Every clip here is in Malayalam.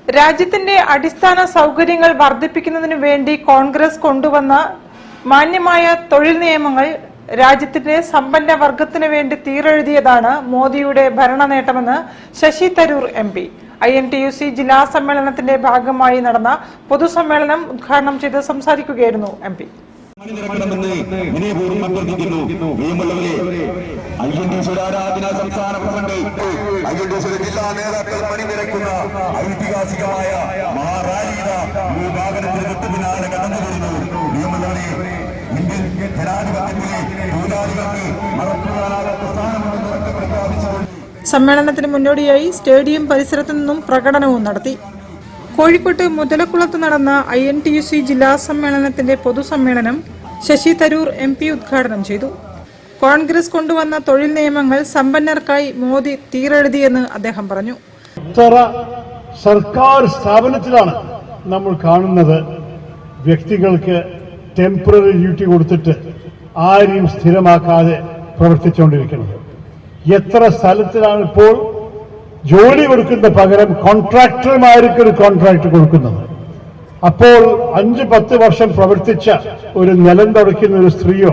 രാജ്യത്തിന്റെ അടിസ്ഥാന സൗകര്യങ്ങൾ വർദ്ധിപ്പിക്കുന്നതിനു വേണ്ടി കോൺഗ്രസ് കൊണ്ടുവന്ന മാന്യമായ തൊഴിൽ നിയമങ്ങൾ രാജ്യത്തിന്റെ സമ്പന്ന വർഗത്തിനു വേണ്ടി തീരെഴുതിയതാണ് മോദിയുടെ ഭരണ നേട്ടമെന്ന് ശശി തരൂർ MP. INTUC ജില്ലാ സമ്മേളനത്തിന്റെ ഭാഗമായി നടന്ന പൊതുസമ്മേളനം ഉദ്ഘാടനം ചെയ്ത് സംസാരിക്കുകയായിരുന്നു MP. സമ്മേളനത്തിന് മുന്നോടിയായി സ്റ്റേഡിയം പരിസരത്തു നിന്നും പ്രകടനവും നടത്തി. കോഴിക്കോട്ട് മുതലക്കുളത്ത് നടന്ന INTUC ജില്ലാ സമ്മേളനത്തിന്റെ പൊതുസമ്മേളനം ശശി തരൂർ MP ഉദ്ഘാടനം ചെയ്തു. കോൺഗ്രസ് കൊണ്ടുവന്ന തൊഴിൽ നിയമങ്ങൾ സമ്പന്നർക്കായി മോദി തീരെഴുതിയെന്ന് അദ്ദേഹം പറഞ്ഞു. സർക്കാർ സ്ഥാപനത്തിലാണ് നമ്മൾ കാണുന്നത് വ്യക്തികൾക്ക് ടെമ്പററി ഡ്യൂട്ടി കൊടുത്തിട്ട് ആരെയും സ്ഥിരമാക്കാതെ പ്രവർത്തിച്ചുകൊണ്ടിരിക്കുന്നത്. എത്ര സ്ഥലത്തിലാണ് ഇപ്പോൾ ജോലി കൊടുക്കുന്ന പകരം കോൺട്രാക്ടർമാർക്ക് ഒരു കോൺട്രാക്ട് കൊടുക്കുന്നത്. അപ്പോൾ 5-10 വർഷം പ്രവർത്തിച്ച ഒരു നിലം തുടയ്ക്കുന്ന ഒരു സ്ത്രീയോ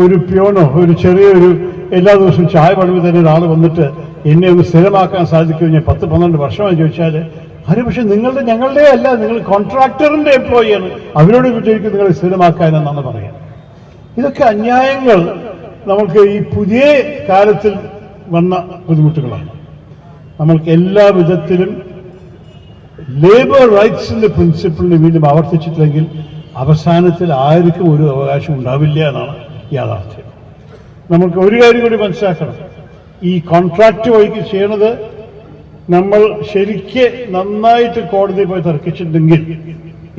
ഒരു പ്യോണോ ഒരു ചെറിയൊരു എല്ലാ ദിവസവും ചായ പണിവ് തന്നെ ഒരാൾ വന്നിട്ട് എന്നെ ഒന്ന് സ്ഥിരമാക്കാൻ സാധിക്കും ഞാൻ 10-12 വർഷമായി ചോദിച്ചാൽ അത് പക്ഷെ ഞങ്ങളുടെ അല്ല, നിങ്ങൾ കോൺട്രാക്ടറിന്റെ എംപ്ലോയിയാണ്, അവരോട് വിചാരിക്കും നിങ്ങൾ സ്ഥിരമാക്കാനെന്നാണ് പറയാൻ. ഇതൊക്കെ അന്യായങ്ങൾ നമുക്ക് ഈ പുതിയ കാലത്തിൽ വന്ന ബുദ്ധിമുട്ടുകളാണ്. നമ്മൾക്ക് എല്ലാ വിധത്തിലും ലേബർ റൈറ്റ്സിന്റെ പ്രിൻസിപ്പിളിനെ വീണ്ടും ആവർത്തിച്ചിട്ടില്ലെങ്കിൽ അവസാനത്തിൽ ആർക്കും ഒരു അവകാശം ഉണ്ടാവില്ല എന്നാണ് യാഥാർത്ഥ്യം. നമുക്ക് ഒരു കാര്യം കൂടി മനസ്സിലാക്കണം, ഈ കോൺട്രാക്ട് വഴിക്ക് ചെയ്യണത് നമ്മൾ ശരിക്ക് നന്നായിട്ട് കോടതിയിൽ പോയി തർക്കിച്ചിട്ടുണ്ടെങ്കിൽ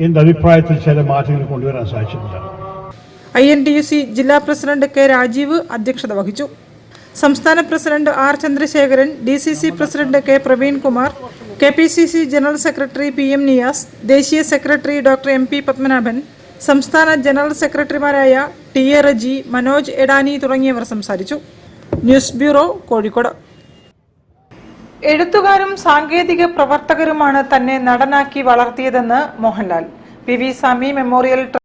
എന്റെ അഭിപ്രായത്തിൽ ചില മാറ്റങ്ങൾ കൊണ്ടുവരാൻ സാധിച്ചിട്ടില്ല. INTUC ജില്ലാ പ്രസിഡന്റ് K. രാജീവ് അധ്യക്ഷത വഹിച്ചു. സംസ്ഥാന president R. Chandrasekharan, DCC president K. Praveenkumar, KPCC general secretary PM Niyas, ദേശീയ സെക്രട്ടറി ഡോക്ടർ MP പത്മനാഭൻ, സംസ്ഥാന ജനറൽ സെക്രട്ടറിമാരായ TA റജി, മനോജ് എടാനി തുടങ്ങിയവർ സംസാരിച്ചു. News bureau, Kozhikode. എഴുത്തുകാരും സാങ്കേതിക പ്രവർത്തകരുമാണ് തന്നെ നടനാക്കി വളർത്തിയതെന്ന് മോഹൻലാൽ. PV സ്വാമി മെമ്മോറിയൽ